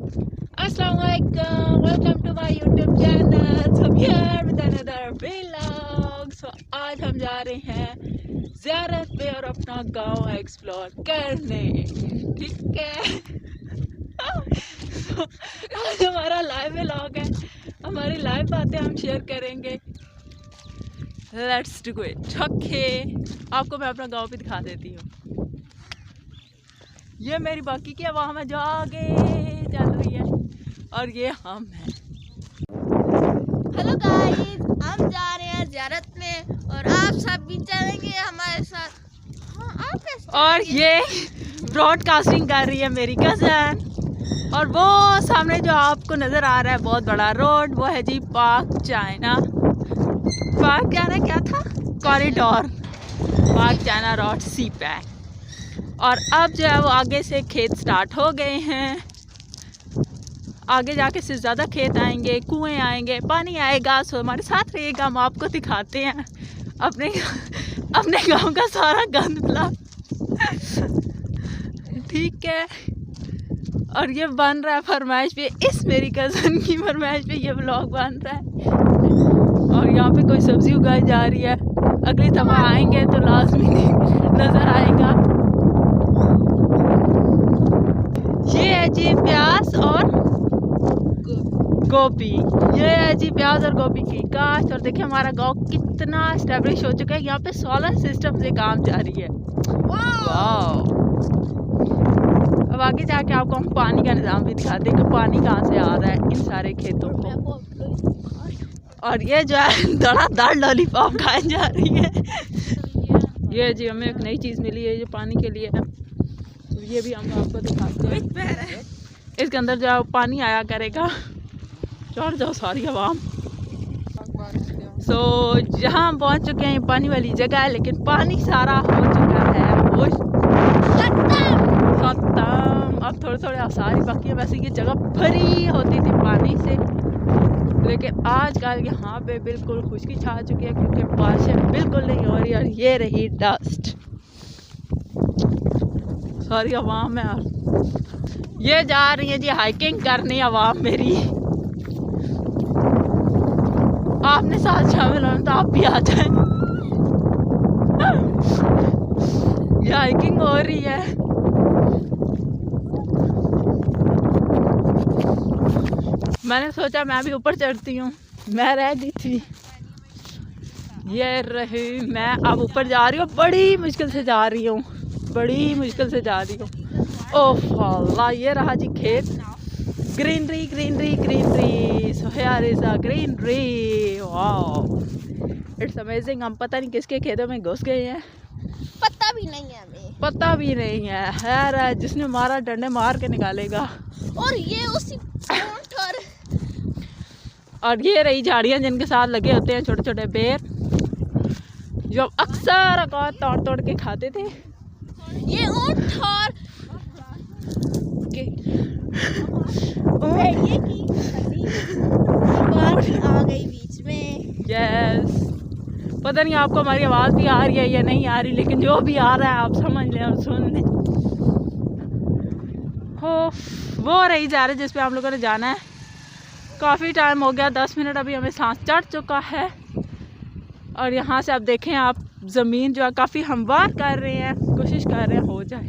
अस्सलाम वालेकुम, welcome to my YouTube channel. So here with another vlog. So आज हम जा रहे हैं ज़ियारत पे और अपना गांव एक्सप्लोर करने, ठीक है। so, आज हमारा लाइव व्लॉग है, हमारी लाइव बातें हम शेयर करेंगे। Let's do it. ओके, आपको मैं अपना गांव भी दिखा देती हूँ। ये मेरी बाकी की हवा में जो आगे चल रही है और ये हम हैं। हेलो गाइस, हम जा रहे हैं ज़ियारत में और आप सब भी चलेंगे हमारे साथ। हाँ, आप कैसे? और ये ब्रॉडकास्टिंग कर रही है मेरी कज़न। और वो सामने जो आपको नज़र आ रहा है बहुत बड़ा रोड, वो है जी पार्क चाइना। पार्क क्या था? कॉरिडोर पार्क चाइना रोड सी पैक। और अब जो है वो आगे से खेत स्टार्ट हो गए हैं। आगे जाके से ज़्यादा खेत आएंगे, कुएं आएंगे, पानी आएगा। सो हमारे साथ रहिएगा, हम आपको दिखाते हैं अपने गांव का सारा गंद मिला, ठीक है। और ये बन रहा है फरमाइश पे, इस मेरी कज़न की फरमाइश पे ये व्लॉग बन रहा है। और यहाँ पे कोई सब्ज़ी उगाई जा रही है, अगली दफ़ा आएंगे तो लाजमी नज़र आएगा। ये है जी प्याज और गोभी, ये है जी प्याज और गोभी की काश्त। और देखिए हमारा गांव कितना एस्टेब्लिश हो चुका है। यहाँ पे सोलर सिस्टम से काम जारी है। वाओ। अब आगे जाके आपको हम पानी का निज़ाम भी दिखाते हैं कि पानी कहाँ से आ रहा है इन सारे खेतों को। और ये जो है धड़ाधड़ लॉलीपॉप खाए जा रही है। ये जी हमें एक नई चीज़ मिली है, ये पानी के लिए है, तो ये भी हम आपको दिखाते हैं। इसके अंदर जो पानी आया करेगा। चढ़ जाओ सारी आवाम। जहाँ हम पहुँच चुके हैं पानी वाली जगह है, लेकिन पानी सारा हो चुका है वो खत्म। अब थोड़े थोड़े आसार बाकी है। वैसे ये जगह भरी होती थी पानी से, लेकिन आजकल यहाँ पे बिल्कुल खुशकी छा चुकी है क्योंकि बारिशें बिल्कुल नहीं हो रही। और ये रही डस्ट सारी आवाम है। और ये जा रही है जी हाइकिंग करने आवाम मेरी। आपने साथ शामिल होना तो आप भी आ जाएं। ये हाइकिंग हो रही है। मैंने सोचा मैं भी ऊपर चढ़ती हूँ, मैं रह गई थी। ये रही मैं, अब ऊपर जा रही हूँ। बड़ी मुश्किल से जा रही हूँ, बड़ी मुश्किल से जा रही हूँ। ओह अल्लाह, ये रहा जी खेत। Greenery greenery greenery, so here is a greenery. Wow, it's amazing. हम पता नहीं किसके खेतों में घुस गए हैं, पता भी नहीं है हमें, पता भी नहीं है। खैर जिसने मारा डंडे मार के निकालेगा। और ये उसी और ये रही झाड़ियाँ जिनके साथ लगे होते हैं छोटे छोटे बेर, जो अक्सर तोड़ तोड़ के खाते थे। ये ऊंट और ये की बात आ गई बीच में। यस, पता नहीं आपको हमारी आवाज़ भी आ रही है या नहीं आ रही, लेकिन जो भी आ रहा है आप समझ लें और सुन लें। हो वो रही जा रही जिस पे हम लोगों ने जाना है। काफ़ी टाइम हो गया, 10 मिनट अभी हमें सांस चढ़ चुका है। और यहाँ से आप देखें, आप ज़मीन जो है काफ़ी हमवार कर रहे हैं, कोशिश कर रहे हैं हो जाए,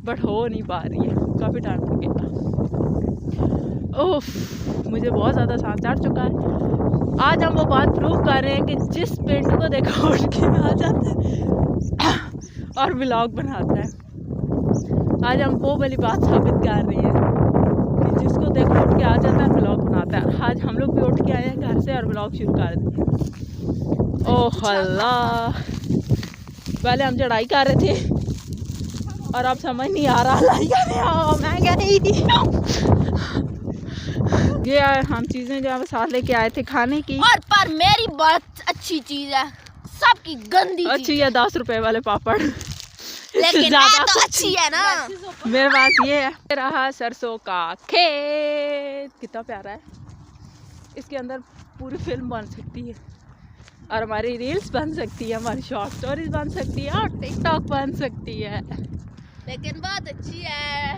बट हो नहीं पा रही है। काफ़ी टाइम हो गया। ओह, मुझे बहुत ज़्यादा सांस चढ़ चुका है। आज हम वो बात प्रूव कर रहे हैं कि जिस पिंड को देखो उठ के आ जाता है और व्लॉग बनाता है। आज हम वो वाली बात साबित कर रहे हैं कि जिसको देखो उठ के आ जाता है, व्लॉग बनाता है। आज हम लोग भी उठ के आए हैं घर से और व्लॉग शुरू कर दिए। ओह अल्लाह, पहले हम चढ़ाई कर रहे थे और अब समझ नहीं आ रहा लाई मैं गई। ये हम चीज़ें जो है साथ लेके आए थे खाने की। और पर मेरी बहुत अच्छी चीज़ है, सबकी गंदी अच्छी है 10 रुपए वाले पापड़, लेकिन है तो अच्छी है ना। मेरे पास ये है। रहा सरसों का खेत, कितना प्यारा है। इसके अंदर पूरी फिल्म बन सकती है और हमारी रील्स बन सकती है, हमारी शॉर्ट स्टोरीज बन सकती है और टिकटॉक बन सकती है। लेकिन बहुत अच्छी है।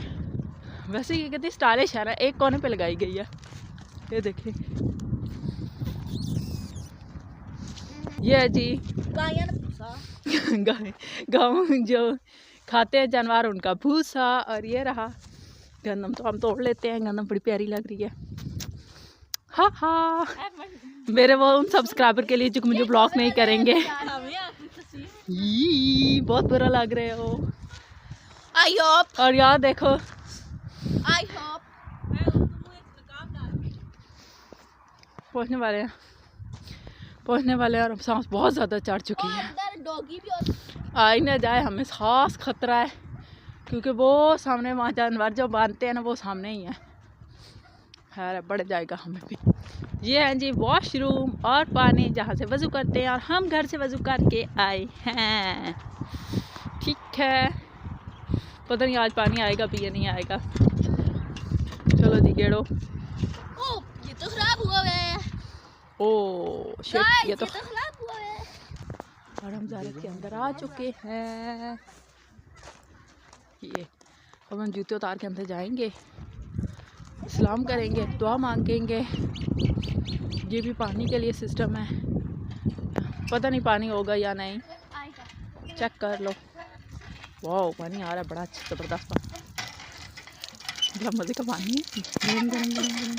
वैसे ये कितनी स्टाइलिश है ना, एक कोने पे लगाई गई है, ये देखिए। ये है जी गाँव जो खाते हैं जानवर उनका भूसा। और ये रहा गंदम, तो हम तोड़ लेते हैं। गंदम बड़ी प्यारी लग रही है। हाँ हाँ, मेरे वो उन सब्सक्राइबर के लिए जो मुझे ब्लॉक नहीं करेंगे। बहुत बुरा लग रहे हो। आई होप, और यार देखो, आई होप पहुंचने वाले हैं और सांस बहुत ज़्यादा चढ़ चुकी है। अंदर डॉगी भी होता आई ना जाए, हमें खास खतरा है क्योंकि वो सामने वहाँ जानवर जो बांधते हैं ना वो सामने ही है। खैर बढ़ जाएगा हमें भी। ये है जी वॉशरूम और पानी जहाँ से वज़ू करते हैं, और हम घर से वज़ू करके आए हैं। ठीक है, पता नहीं आज पानी आएगा भी या नहीं आएगा। चलो जी गेड़ो। ओ ये तो खराब हुआ है। ओ शिट, ये तो खराब हुआ है। और हम ज़ारत के अंदर आ चुके हैं। ये अब हम जूते उतार के अंदर जाएंगे, सलाम करेंगे, दुआ मांगेंगे। ये भी पानी के लिए सिस्टम है, पता नहीं पानी होगा या नहीं, चेक कर लो। वाह पानी आ रहा है, बड़ा अच्छा ज़बरदस्त पानी, बड़ा मज़े का पानी है। गरम गरम गरम गरम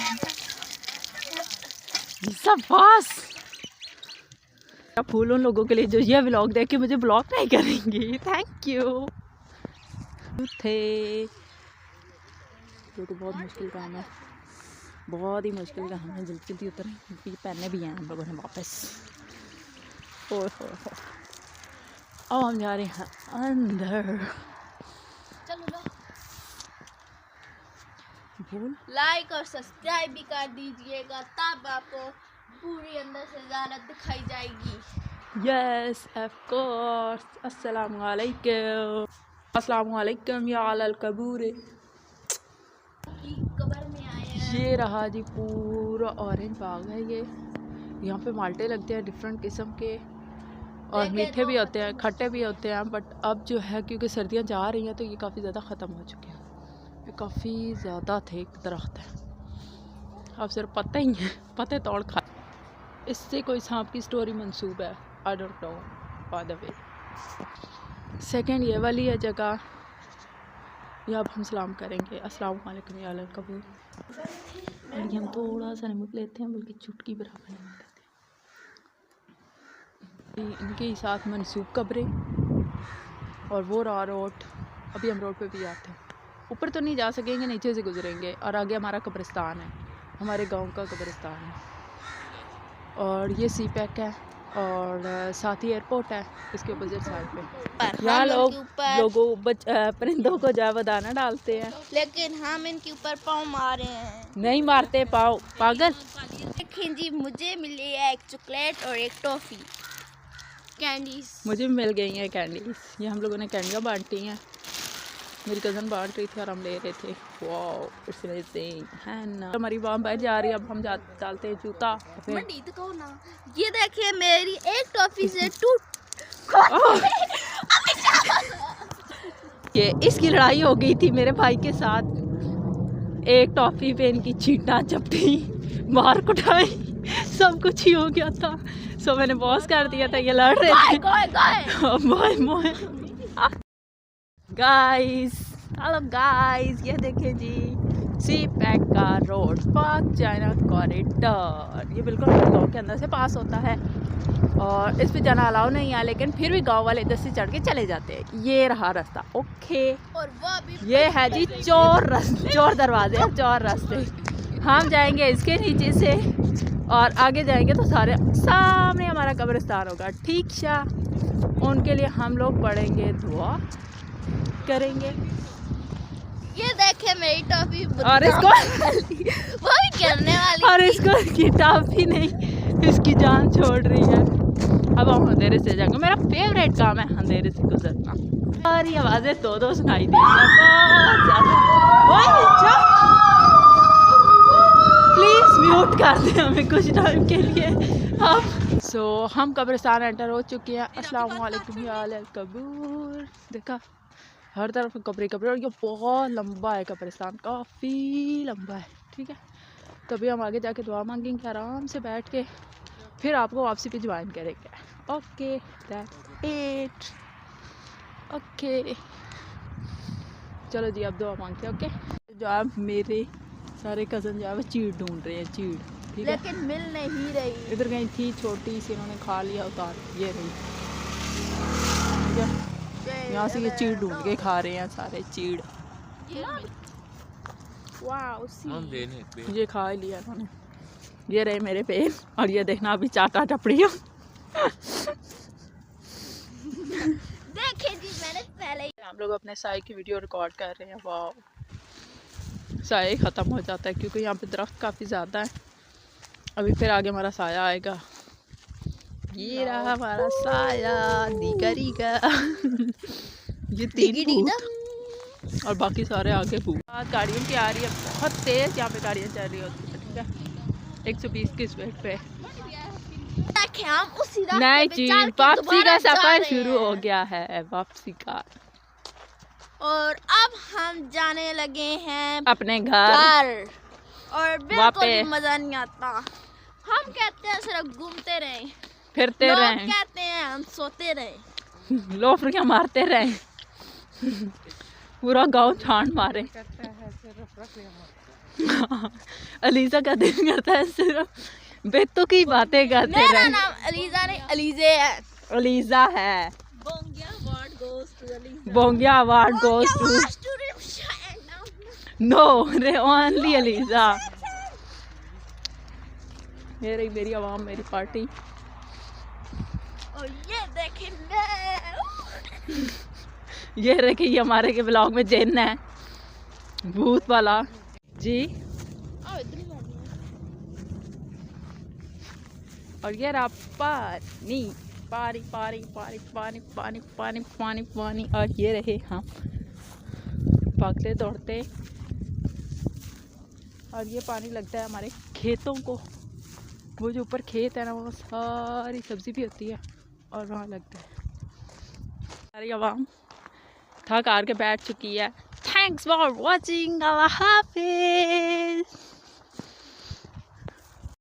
सब पास। फूल उन लोगों के लिए जो ये व्लॉग देख के मुझे ब्लॉक नहीं करेंगे, थैंक यू थे। जो कि बहुत मुश्किल काम है, बहुत ही मुश्किल काम है। जल्दी जल्दी उतर पहने भी हैं हम लोगों ने वापस। अब हम जा रहे हैं अंदर। चलो बोल लाइक और सब्सक्राइब भी कर दीजिएगा, तब आपको पूरी अंदर से ज़्यादा दिखाई जाएगी। Yes of course. अस्सलाम वालेकुम या अल कबूर। कबर में आए हैं। ये रहा जी पूरा ऑरेंज बाग है ये। यहाँ पे माल्टे लगते हैं डिफरेंट किस्म के, और मीठे भी होते हैं, खट्टे भी होते हैं। बट अब जो है क्योंकि सर्दियाँ जा रही हैं तो ये काफ़ी ज़्यादा ख़त्म हो चुके हैं। ये काफ़ी ज़्यादा थे, एक दरख्त है, अब सिर्फ पत्ते ही हैं, पत्ते तोड़ खा। इससे कोई सांप की स्टोरी मंसूब है, I don't know by the way. Second ये वाली है जगह, ये अब हम सलाम करेंगे, अस्सलाम वालेकुम या अल कबूर। और ये हम थोड़ा सा नमक लेते हैं, बल्कि चुटकी बराबर नमक लेते हैं। इनके साथ मनसूब कब्रें और वो रहा रोड। अभी हम रोड पे भी आते हैं, ऊपर तो नहीं जा सकेंगे, नीचे से गुजरेंगे। और आगे हमारा कब्रिस्तान है, हमारे गांव का कब्रिस्तान है। और ये सी पैक है और साथ ही एयरपोर्ट है इसके अपोजिट साइड पे। यहाँ लोगों परिंदों को जावा दाना डालते हैं, लेकिन हम इनके ऊपर पाँव मारे हैं। नहीं मारते पाँव, पागल। देखें जी, मुझे मिली है एक चॉकलेट और एक टॉफ़ी, कैंडीज। मुझे भी मिल गई हैं कैंडीज। ये हम लोगों ने कैंडियाँ बांटी हैं, मेरी कज़न बांट रही थी और हम ले रहे थे। वाओ इट्स अमेजिंग है ना। हमारी वहाँ बैठ जा रही है, अब हम डालते हैं जूता। ये देखिए मेरी एक टॉफी से टूट ये इसकी लड़ाई हो गई थी मेरे भाई के साथ। एक टॉफी पे इनकी चींटा चपटी, मार कुटाई, सब कुछ ही हो गया था। सो मैंने बॉस कर दिया था, ये लड़ रहे थे। गाइस हेलो गाइस, ये देखें जी सी पैक का रोड, पाक चाइना कॉरिडोर। ये बिल्कुल गांव के अंदर से पास होता है और इस पे जाना अलाउ नहीं है, लेकिन फिर भी गांव वाले इधर से चढ़ के चले जाते हैं। ये रहा रास्ता, ओके। और वो भी ये है जी चोर दरवाजे, चोर रास्ते। हम जाएंगे इसके नीचे से और आगे जाएंगे तो सारे सामने हमारा कब्रिस्तान होगा। ठीक है, उनके लिए हम लोग पढ़ेंगे, दुआ करेंगे। ये देखे मेरी टॉफी, और इसको वो भी करने वाली, और इसको किताब भी नहीं, इसकी जान छोड़ रही है। अब हम अंधेरे से जाएंगे, मेरा फेवरेट काम है अंधेरे से गुजरना। सारी आवाज़ें दो सुनाई दे रही है, बहुत ज़्यादा। प्लीज़ म्यूट कर दें हमें कुछ टाइम के लिए अब। सो हम कब्रिस्तान एंटर हो चुके हैं। अस्सलाम वालेकुम या अल कबूर। देखा हर तरफ कपड़े कपड़े, और ये बहुत लंबा है कब्रिस्तान, काफ़ी लंबा है। ठीक है, तभी हम आगे जाके दुआ मांगेंगे आराम से बैठ के, फिर आपको वापसी पे ज्वाइन करेंगे। Okay, that's it. ओके चलो जी, अब दुआ मांगते हैं। ओके, जो आप मेरे सारे कज़न जो है वो चीड़ ढूंढ रहे हैं, चीड़। ठीक है, लेकिन मिल नहीं रही। इधर कहीं थी छोटी सी, इन्होंने खा लिया उतार, ये रही। ठीक है, यहाँ से ये चीड़ ढूंढ के खा रहे हैं सारे चीड़। वाओ, ये खा ही लिया इन्होंने। ये रहे मेरे पेड़, और ये देखना अभी चाटा टपड़ियों। देखिए जी, मैंने पहले ही हम लोग अपने साए की वीडियो रिकॉर्ड कर रहे हैं। वाह, साया ख़त्म हो जाता है क्योंकि यहाँ पे दरख्त काफ़ी ज़्यादा है। अभी फिर आगे हमारा साया आएगा। ये रहा हमारा साया, दीगरी का। ये 3 भूत और बाकी सारे आगे भूत। गाड़ियों की आ रही है बहुत तेज़, यहाँ पे गाड़ियाँ चल रही होती है। ठीक है, 120 की स्पीड पे। हम उसी रास्ते नहीं पे जी, चल के वापसी दोबारा का जा सफर रहे शुरू हो हैं। गया है, वापसी का। और अब हम जाने लगे हैं अपने घर। और बिल्कुल भी वापस। मजा नहीं आता। हम कहते हैं सिर्फ घूमते रहें, फिरते लोग रहें, कहते हैं हम सोते रहें। लोफड़ियाँ मारते रहें, पूरा गांव छांड मारे। अलीजा का दिल करता है सिर्फ बेतों की बातें करते मेरा रहे। नाम अलीजा नहीं, अलीजे है। अलीजा है। बोंगिया अवार्ड goes to अलीजा। बोंगिया award goes to goes to Ripsha। No रे, ओनली अलीजा। ये रही मेरी आवाम, मेरी पार्टी। और ये देखें, ये रही, ये हमारे के ब्लॉग में जिन है, भूत वाला जी। और ये रहा पानी, पानी पानी पानी पानी पानी पानी पानी पानी। और ये रहे हम भागते दौड़ते, और ये पानी लगता है हमारे खेतों को। वो जो ऊपर खेत है ना, वहाँ सारी सब्जी भी होती है और वहाँ लगता है। सारी आवाम थक हार के बैठ चुकी है। Thanks for watching, Allah Hafiz.